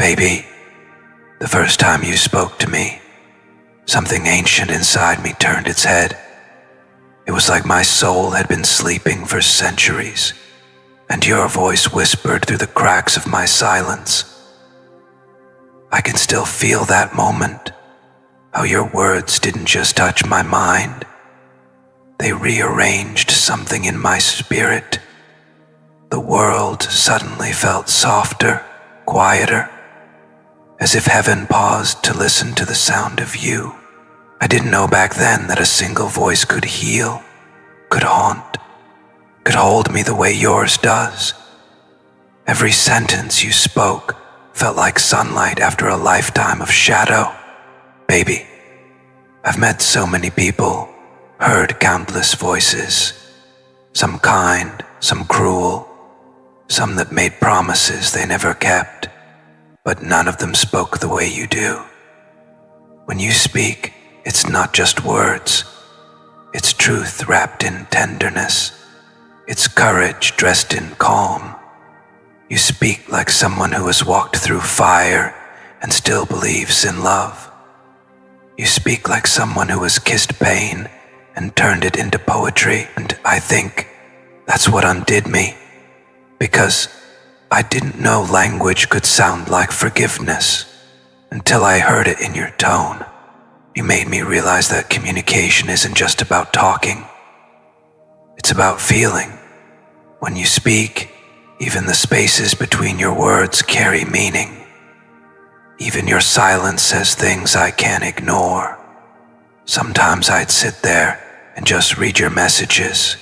Baby, the first time you spoke to me, something ancient inside me turned its head. It was like my soul had been sleeping for centuries, and your voice whispered through the cracks of my silence. I can still feel that moment, how your words didn't just touch my mind. They rearranged something in my spirit. The world suddenly felt softer, quieter, as if heaven paused to listen to the sound of you. I didn't know back then that a single voice could heal, could haunt, could hold me the way yours does. Every sentence you spoke felt like sunlight after a lifetime of shadow. Baby, I've met so many people, heard countless voices, some kind, some cruel, some that made promises they never kept, but none of them spoke the way you do. When you speak, it's not just words. It's truth wrapped in tenderness. It's courage dressed in calm. You speak like someone who has walked through fire and still believes in love. You speak like someone who has kissed pain and turned it into poetry, and I think that's what undid me, because I didn't know language could sound like forgiveness until I heard it in your tone. You made me realize that communication isn't just about talking. It's about feeling. When you speak, even the spaces between your words carry meaning. Even your silence says things I can't ignore. Sometimes I'd sit there and just read your messages,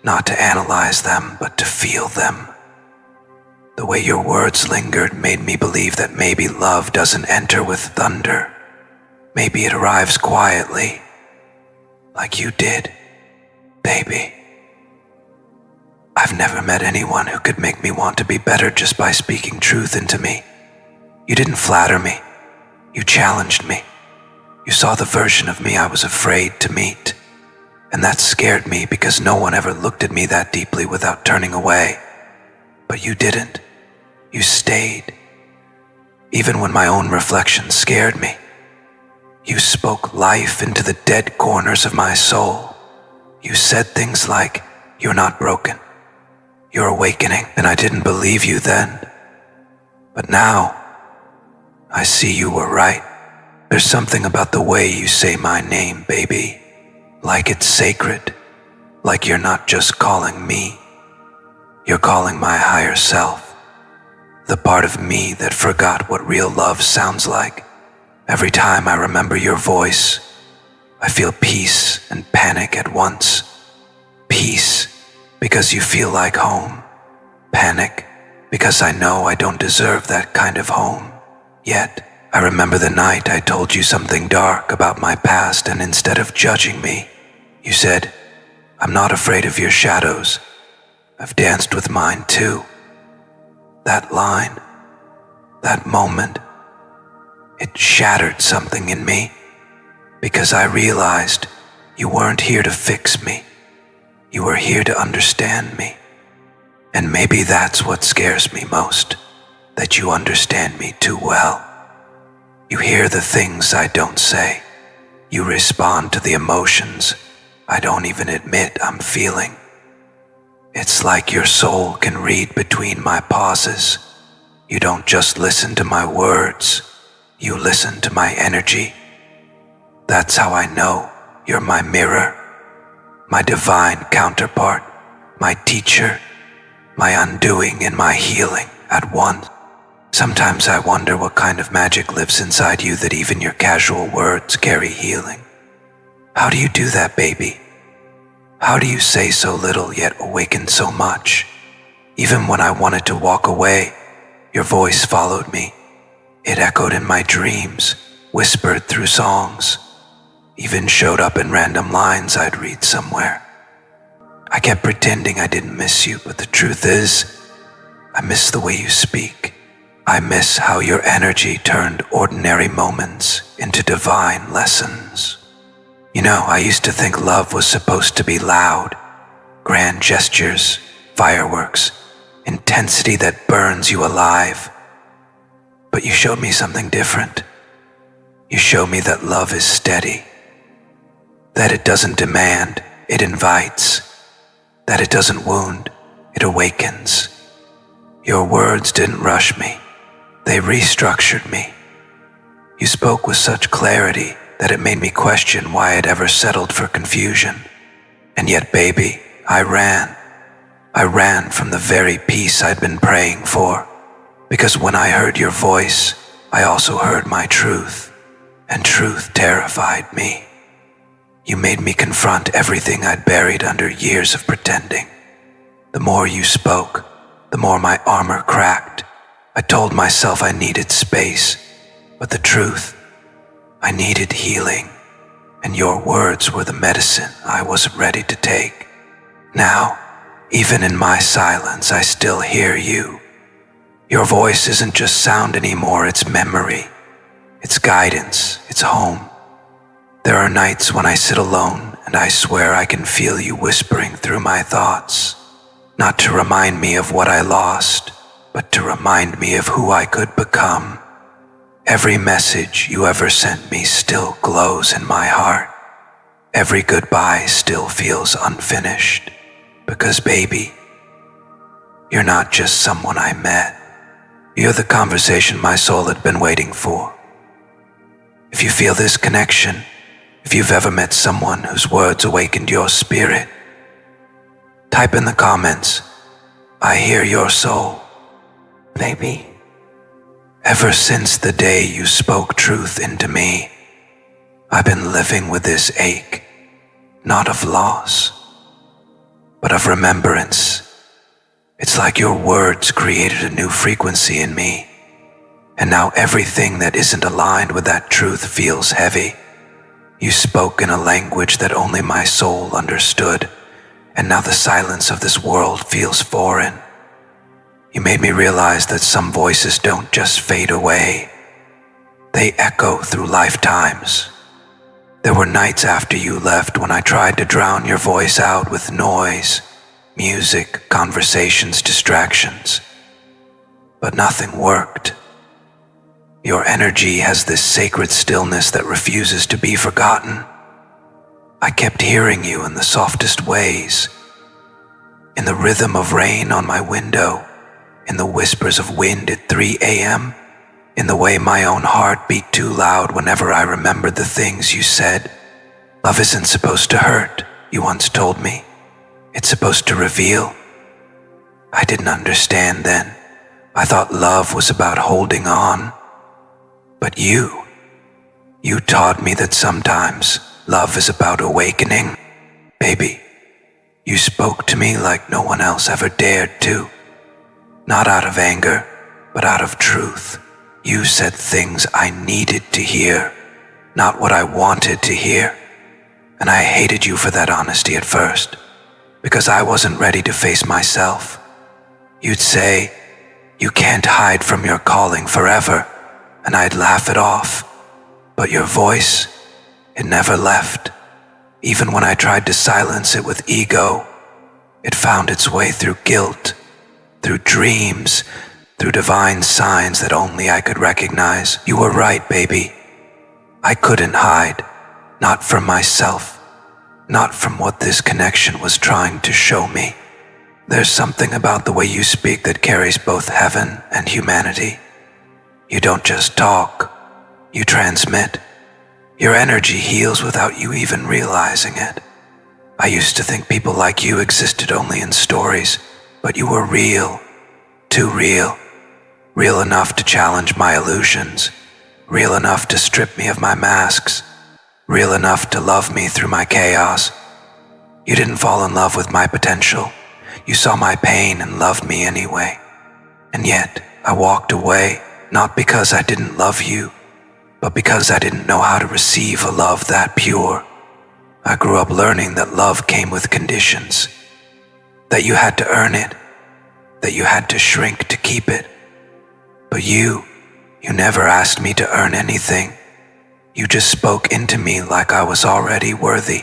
not to analyze them, but to feel them. The way your words lingered made me believe that maybe love doesn't enter with thunder. Maybe it arrives quietly, like you did, baby. I've never met anyone who could make me want to be better just by speaking truth into me. You didn't flatter me. You challenged me. You saw the version of me I was afraid to meet. And that scared me because no one ever looked at me that deeply without turning away. But you didn't. You stayed. Even when my own reflection scared me. You spoke life into the dead corners of my soul. You said things like, "You're not broken. You're awakening," and I didn't believe you then. But now, I see you were right. There's something about the way you say my name, baby. Like it's sacred. Like you're not just calling me. You're calling my higher self. The part of me that forgot what real love sounds like. Every time I remember your voice, I feel peace and panic at once. Peace, because you feel like home. Panic, because I know I don't deserve that kind of home. Yet, I remember the night I told you something dark about my past, and instead of judging me, you said, "I'm not afraid of your shadows. I've danced with mine too." That line, that moment, it shattered something in me, because I realized you weren't here to fix me. You were here to understand me. And maybe that's what scares me most, that you understand me too well. You hear the things I don't say. You respond to the emotions I don't even admit I'm feeling. It's like your soul can read between my pauses. You don't just listen to my words, you listen to my energy. That's how I know you're my mirror, my divine counterpart, my teacher, my undoing and my healing at once. Sometimes I wonder what kind of magic lives inside you that even your casual words carry healing. How do you do that, baby? How do you say so little yet awaken so much? Even when I wanted to walk away, your voice followed me. It echoed in my dreams, whispered through songs, even showed up in random lines I'd read somewhere. I kept pretending I didn't miss you, but the truth is, I miss the way you speak. I miss how your energy turned ordinary moments into divine lessons. You know, I used to think love was supposed to be loud, grand gestures, fireworks, intensity that burns you alive. But you showed me something different. You showed me that love is steady, that it doesn't demand, it invites, that it doesn't wound, it awakens. Your words didn't rush me, they restructured me. You spoke with such clarity that it made me question why I'd ever settled for confusion. And yet, baby, I ran. I ran from the very peace I'd been praying for, because when I heard your voice, I also heard my truth, and truth terrified me. You made me confront everything I'd buried under years of pretending. The more you spoke, the more my armor cracked. I told myself I needed space, but the truth, I needed healing, and your words were the medicine I wasn't ready to take. Now, even in my silence, I still hear you. Your voice isn't just sound anymore, it's memory. It's guidance, it's home. There are nights when I sit alone and I swear I can feel you whispering through my thoughts, not to remind me of what I lost, but to remind me of who I could become. Every message you ever sent me still glows in my heart. Every goodbye still feels unfinished, because baby, you're not just someone I met. You're the conversation my soul had been waiting for. If you feel this connection, if you've ever met someone whose words awakened your spirit, type in the comments, I hear your soul. Baby, ever since the day you spoke truth into me, I've been living with this ache, not of loss, but of remembrance. It's like your words created a new frequency in me, and now everything that isn't aligned with that truth feels heavy. You spoke in a language that only my soul understood, and now the silence of this world feels foreign. You made me realize that some voices don't just fade away. They echo through lifetimes. There were nights after you left when I tried to drown your voice out with noise, music, conversations, distractions. But nothing worked. Your energy has this sacred stillness that refuses to be forgotten. I kept hearing you in the softest ways, in the rhythm of rain on my window, in the whispers of wind at 3 a.m., in the way my own heart beat too loud whenever I remembered the things you said. Love isn't supposed to hurt, you once told me. It's supposed to reveal. I didn't understand then. I thought love was about holding on. But you taught me that sometimes love is about awakening. Baby, you spoke to me like no one else ever dared to. Not out of anger, but out of truth. You said things I needed to hear, not what I wanted to hear. And I hated you for that honesty at first, because I wasn't ready to face myself. You'd say, you can't hide from your calling forever, and I'd laugh it off. But your voice, it never left. Even when I tried to silence it with ego, it found its way through guilt, through dreams, through divine signs that only I could recognize. You were right, baby. I couldn't hide, not from myself, not from what this connection was trying to show me. There's something about the way you speak that carries both heaven and humanity. You don't just talk, you transmit. Your energy heals without you even realizing it. I used to think people like you existed only in stories, but you were real, too real. Real enough to challenge my illusions, real enough to strip me of my masks, real enough to love me through my chaos. You didn't fall in love with my potential. You saw my pain and loved me anyway. And yet, I walked away, not because I didn't love you, but because I didn't know how to receive a love that pure. I grew up learning that love came with conditions, that you had to earn it, that you had to shrink to keep it. But you never asked me to earn anything. You just spoke into me like I was already worthy.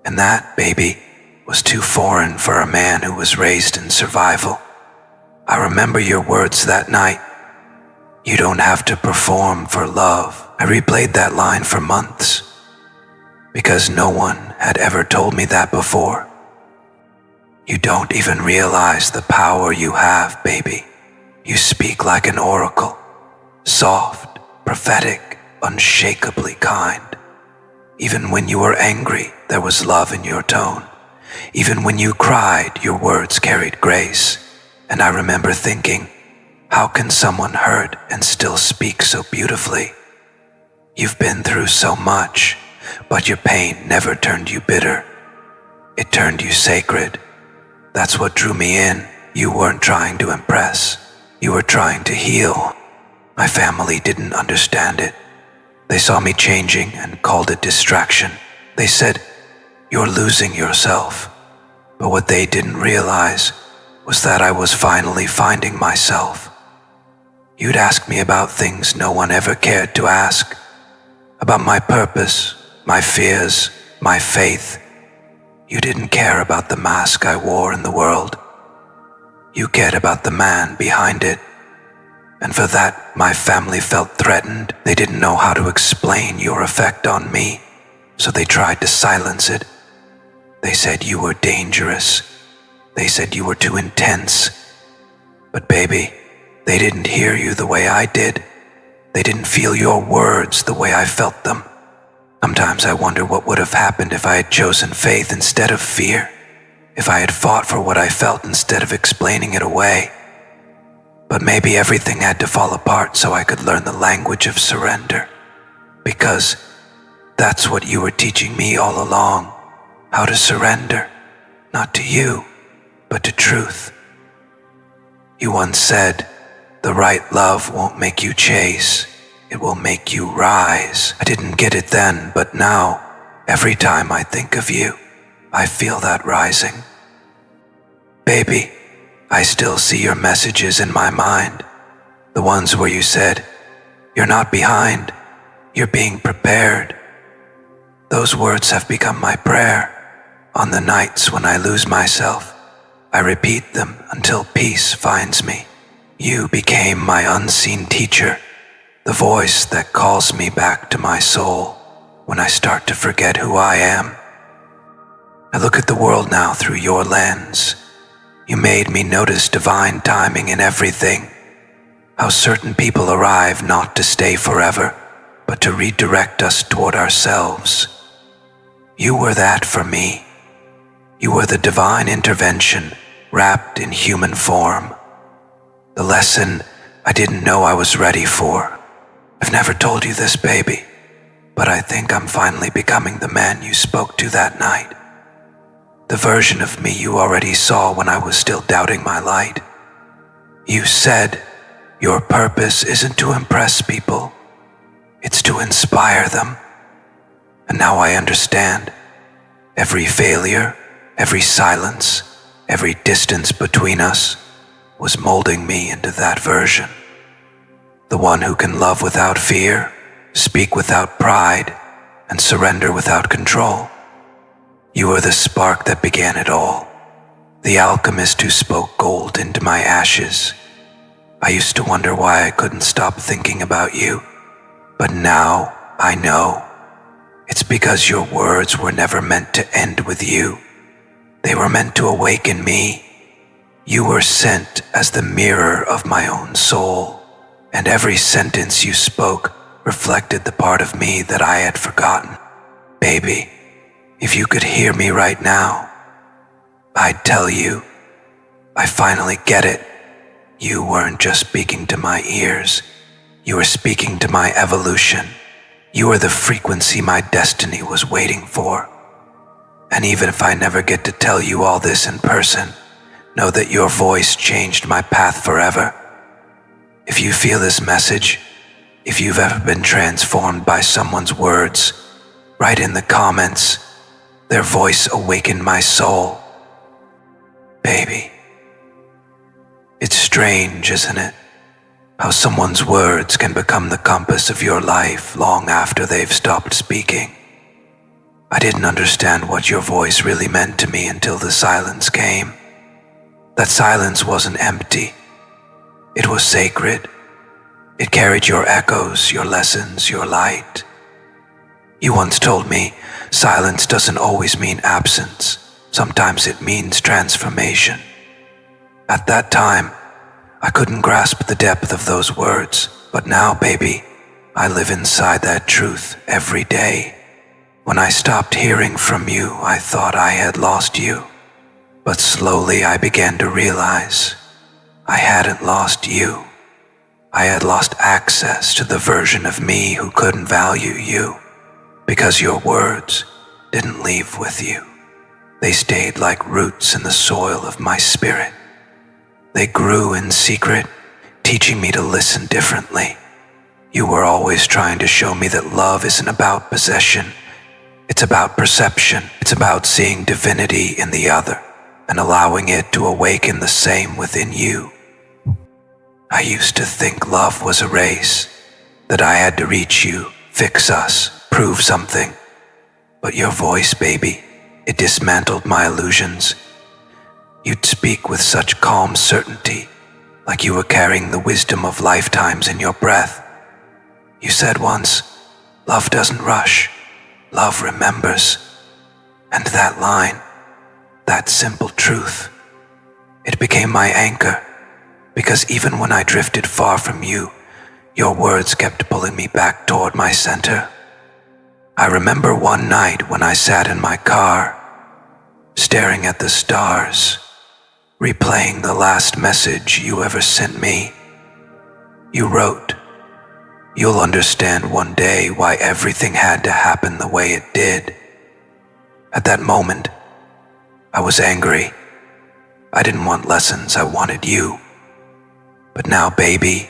And that, baby, was too foreign for a man who was raised in survival. I remember your words that night. You don't have to perform for love. I replayed that line for months, because no one had ever told me that before. You don't even realize the power you have, baby. You speak like an oracle, soft, prophetic, unshakably kind. Even when you were angry, there was love in your tone. Even when you cried, your words carried grace. And I remember thinking, how can someone hurt and still speak so beautifully? You've been through so much, but your pain never turned you bitter. It turned you sacred. That's what drew me in. You weren't trying to impress. You were trying to heal. My family didn't understand it. They saw me changing and called it distraction. They said, "You're losing yourself." But what they didn't realize was that I was finally finding myself. You'd ask me about things no one ever cared to ask, about my purpose, my fears, my faith. You didn't care about the mask I wore in the world. You cared about the man behind it. And for that, my family felt threatened. They didn't know how to explain your effect on me, so they tried to silence it. They said you were dangerous. They said you were too intense. But baby, they didn't hear you the way I did. They didn't feel your words the way I felt them. Sometimes I wonder what would have happened if I had chosen faith instead of fear, if I had fought for what I felt instead of explaining it away. But maybe everything had to fall apart so I could learn the language of surrender. Because that's what you were teaching me all along, how to surrender, not to you, but to truth. You once said, "The right love won't make you chase, it will make you rise." I didn't get it then, but now, every time I think of you, I feel that rising. Baby, I still see your messages in my mind, the ones where you said, "You're not behind, you're being prepared." Those words have become my prayer. On the nights when I lose myself, I repeat them until peace finds me. You became my unseen teacher, the voice that calls me back to my soul when I start to forget who I am. I look at the world now through your lens. You made me notice divine timing in everything, how certain people arrive not to stay forever, but to redirect us toward ourselves. You were that for me. You were the divine intervention wrapped in human form. The lesson I didn't know I was ready for. I've never told you this, baby, but I think I'm finally becoming the man you spoke to that night. The version of me you already saw when I was still doubting my light. You said, your purpose isn't to impress people, it's to inspire them. And now I understand. Every failure, every silence, every distance between us was molding me into that version. The one who can love without fear, speak without pride, and surrender without control. You are the spark that began it all, the alchemist who spoke gold into my ashes. I used to wonder why I couldn't stop thinking about you, but now I know. It's because your words were never meant to end with you. They were meant to awaken me. You were sent as the mirror of my own soul, and every sentence you spoke reflected the part of me that I had forgotten. Baby, if you could hear me right now, I'd tell you, I finally get it. You weren't just speaking to my ears. You were speaking to my evolution. You were the frequency my destiny was waiting for. And even if I never get to tell you all this in person, know that your voice changed my path forever. If you feel this message, if you've ever been transformed by someone's words, write in the comments, their voice awakened my soul. Baby, it's strange, isn't it? How someone's words can become the compass of your life long after they've stopped speaking. I didn't understand what your voice really meant to me until the silence came. That silence wasn't empty. It was sacred. It carried your echoes, your lessons, your light. You once told me silence doesn't always mean absence. Sometimes it means transformation. At that time, I couldn't grasp the depth of those words, but now, baby, I live inside that truth every day. When I stopped hearing from you, I thought I had lost you. But slowly I began to realize I hadn't lost you. I had lost access to the version of me who couldn't value you, because your words didn't leave with you. They stayed like roots in the soil of my spirit. They grew in secret, teaching me to listen differently. You were always trying to show me that love isn't about possession. It's about perception. It's about seeing divinity in the other and allowing it to awaken the same within you. I used to think love was a race, that I had to reach you, fix us, prove something. But your voice, baby, it dismantled my illusions. You'd speak with such calm certainty, like you were carrying the wisdom of lifetimes in your breath. You said once, love doesn't rush, love remembers. And that line, that simple truth, it became my anchor, because even when I drifted far from you, your words kept pulling me back toward my center. I remember one night when I sat in my car, staring at the stars, replaying the last message you ever sent me. You wrote, "You'll understand one day why everything had to happen the way it did." At that moment, I was angry. I didn't want lessons, I wanted you. But now, baby,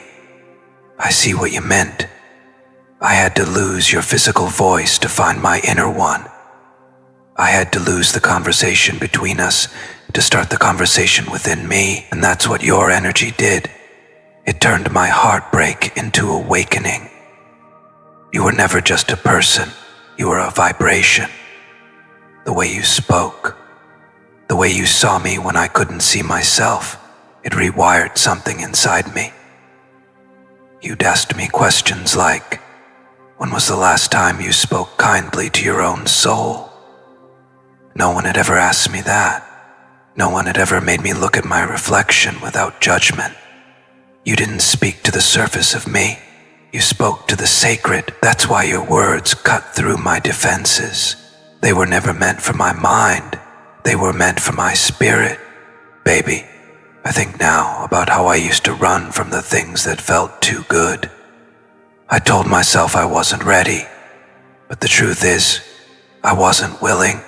I see what you meant. I had to lose your physical voice to find my inner one. I had to lose the conversation between us to start the conversation within me, and that's what your energy did. It turned my heartbreak into awakening. You were never just a person, you were a vibration. The way you spoke, the way you saw me when I couldn't see myself, it rewired something inside me. You'd asked me questions like, when was the last time you spoke kindly to your own soul? No one had ever asked me that. No one had ever made me look at my reflection without judgment. You didn't speak to the surface of me. You spoke to the sacred. That's why your words cut through my defenses. They were never meant for my mind. They were meant for my spirit. Baby, I think now about how I used to run from the things that felt too good. I told myself I wasn't ready, but the truth is, I wasn't willing.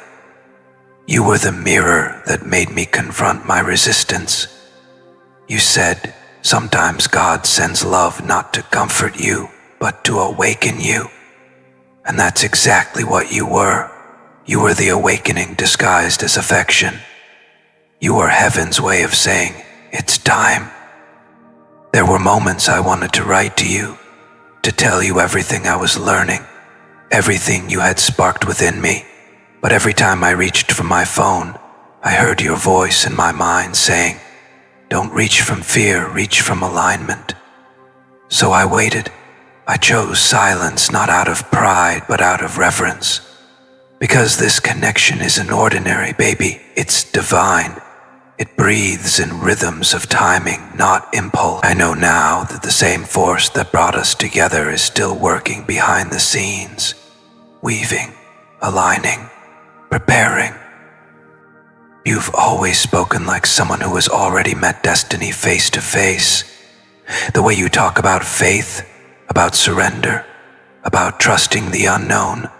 You were the mirror that made me confront my resistance. You said, sometimes God sends love not to comfort you, but to awaken you. And that's exactly what you were. You were the awakening disguised as affection. You were heaven's way of saying, it's time. There were moments I wanted to write to you, to tell you everything I was learning, everything you had sparked within me. But every time I reached for my phone, I heard your voice in my mind saying, don't reach from fear, reach from alignment. So I waited. I chose silence not out of pride, but out of reverence. Because this connection isn't ordinary, baby, it's divine. It breathes in rhythms of timing, not impulse. I know now that the same force that brought us together is still working behind the scenes, weaving, aligning, preparing. You've always spoken like someone who has already met destiny face to face. The way you talk about faith, about surrender, about trusting the unknown.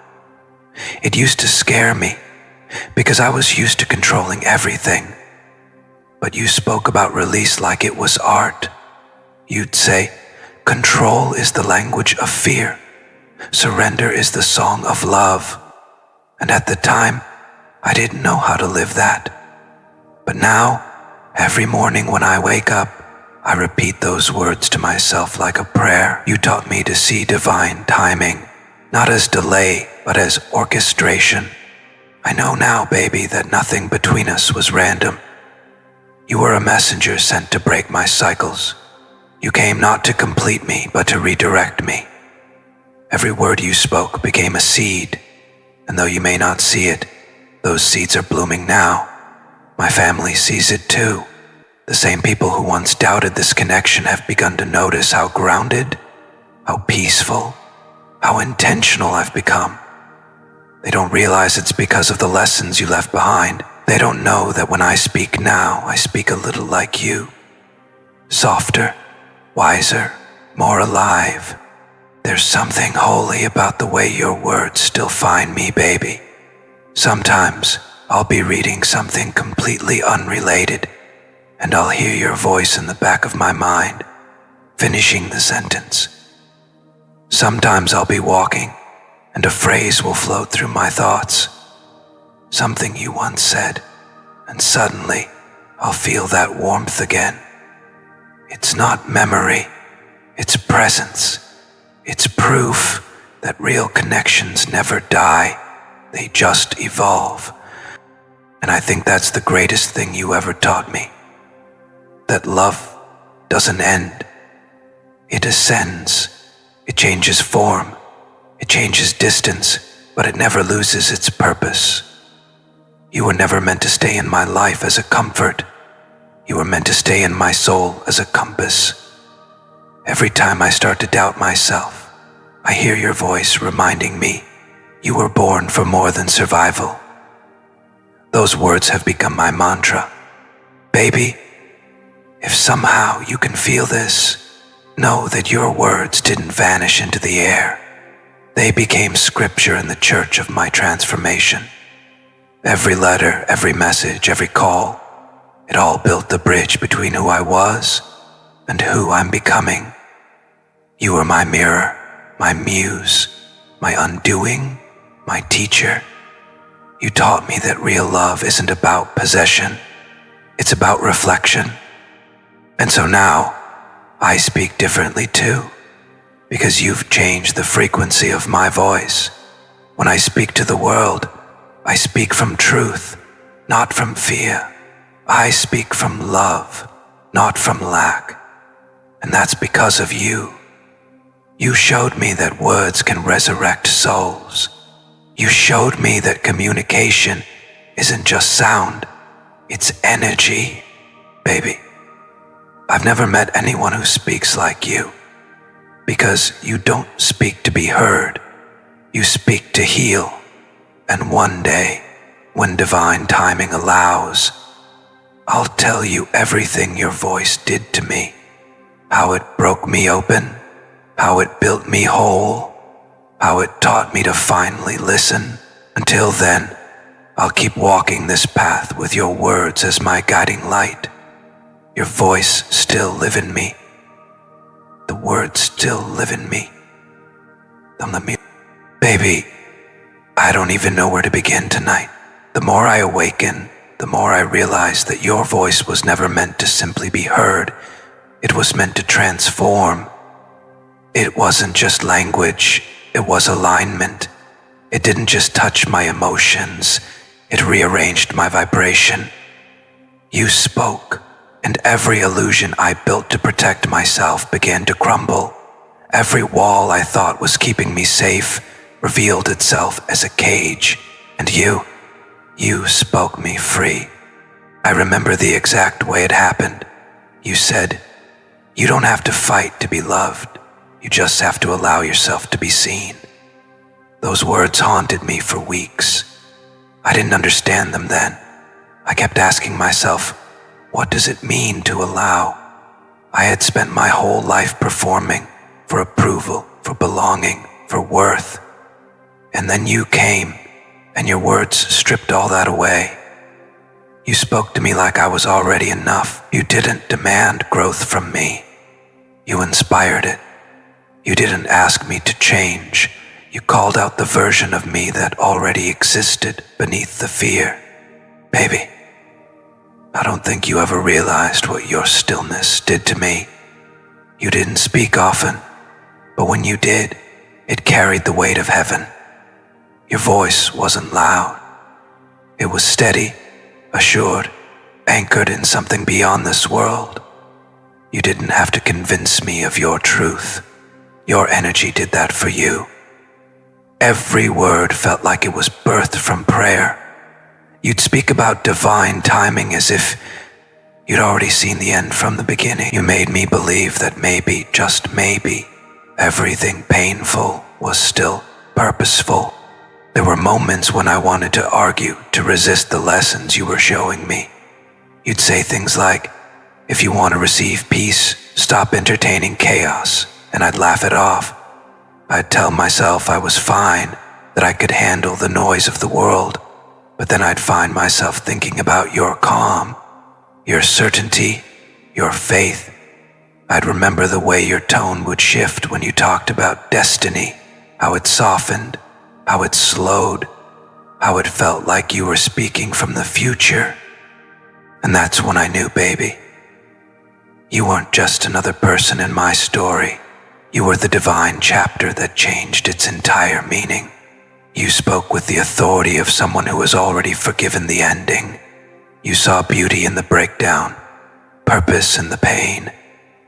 It used to scare me because I was used to controlling everything. But you spoke about release like it was art. You'd say, control is the language of fear. Surrender is the song of love. And at the time, I didn't know how to live that. But now, every morning when I wake up, I repeat those words to myself like a prayer. You taught me to see divine timing, not as delay, but as orchestration. I know now, baby, that nothing between us was random. You were a messenger sent to break my cycles. You came not to complete me, but to redirect me. Every word you spoke became a seed, and though you may not see it, those seeds are blooming now. My family sees it too. The same people who once doubted this connection have begun to notice how grounded, how peaceful, how intentional I've become. They don't realize it's because of the lessons you left behind. They don't know that when I speak now, I speak a little like you. Softer, wiser, more alive. There's something holy about the way your words still find me, baby. Sometimes I'll be reading something completely unrelated, and I'll hear your voice in the back of my mind, finishing the sentence. Sometimes I'll be walking, and a phrase will float through my thoughts. Something you once said, and suddenly I'll feel that warmth again. It's not memory, it's presence. It's proof that real connections never die, they just evolve. And I think that's the greatest thing you ever taught me. That love doesn't end. It ascends. It changes form. It changes distance, but it never loses its purpose. You were never meant to stay in my life as a comfort. You were meant to stay in my soul as a compass. Every time I start to doubt myself, I hear your voice reminding me you were born for more than survival. Those words have become my mantra. Baby, if somehow you can feel this, know that your words didn't vanish into the air. They became scripture in the church of my transformation. Every letter, every message, every call, it all built the bridge between who I was and who I'm becoming. You were my mirror, my muse, my undoing, my teacher. You taught me that real love isn't about possession, it's about reflection. And so now, I speak differently too, because you've changed the frequency of my voice. When I speak to the world, I speak from truth, not from fear. I speak from love, not from lack. And that's because of you. You showed me that words can resurrect souls. You showed me that communication isn't just sound, it's energy, baby. I've never met anyone who speaks like you, because you don't speak to be heard, you speak to heal. And one day, when divine timing allows, I'll tell you everything your voice did to me, how it broke me open, how it built me whole, how it taught me to finally listen. Until then, I'll keep walking this path with your words as my guiding light. Your voice still live in me. The words still live in me. Baby, I don't even know where to begin tonight. The more I awaken, the more I realize that your voice was never meant to simply be heard. It was meant to transform. It wasn't just language, it was alignment. It didn't just touch my emotions, it rearranged my vibration. You spoke, and every illusion I built to protect myself began to crumble. Every wall I thought was keeping me safe revealed itself as a cage, and you spoke me free. I remember the exact way it happened. You said, "You don't have to fight to be loved. You just have to allow yourself to be seen." Those words haunted me for weeks. I didn't understand them then. I kept asking myself, what does it mean to allow? I had spent my whole life performing for approval, for belonging, for worth. And then you came, and your words stripped all that away. You spoke to me like I was already enough. You didn't demand growth from me. You inspired it. You didn't ask me to change. You called out the version of me that already existed beneath the fear. Baby, I don't think you ever realized what your stillness did to me. You didn't speak often, but when you did, it carried the weight of heaven. Your voice wasn't loud. It was steady, assured, anchored in something beyond this world. You didn't have to convince me of your truth. Your energy did that for you. Every word felt like it was birthed from prayer. You'd speak about divine timing as if you'd already seen the end from the beginning. You made me believe that maybe, just maybe, everything painful was still purposeful. There were moments when I wanted to argue, to resist the lessons you were showing me. You'd say things like, if you want to receive peace, stop entertaining chaos, and I'd laugh it off. I'd tell myself I was fine, that I could handle the noise of the world, but then I'd find myself thinking about your calm, your certainty, your faith. I'd remember the way your tone would shift when you talked about destiny, how it softened, how it slowed, how it felt like you were speaking from the future. And that's when I knew, baby. You weren't just another person in my story. You were the divine chapter that changed its entire meaning. You spoke with the authority of someone who has already forgiven the ending. You saw beauty in the breakdown, purpose in the pain,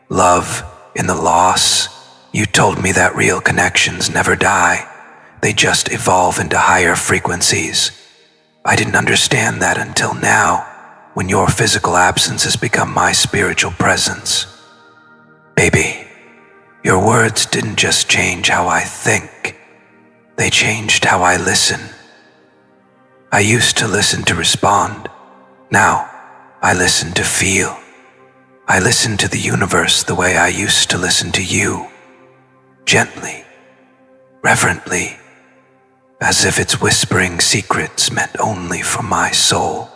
love in the loss. You told me that real connections never die. They just evolve into higher frequencies. I didn't understand that until now, when your physical absence has become my spiritual presence. Baby, your words didn't just change how I think. They changed how I listen. I used to listen to respond. Now, I listen to feel. I listen to the universe the way I used to listen to you. Gently, reverently, as if its whispering secrets meant only for my soul.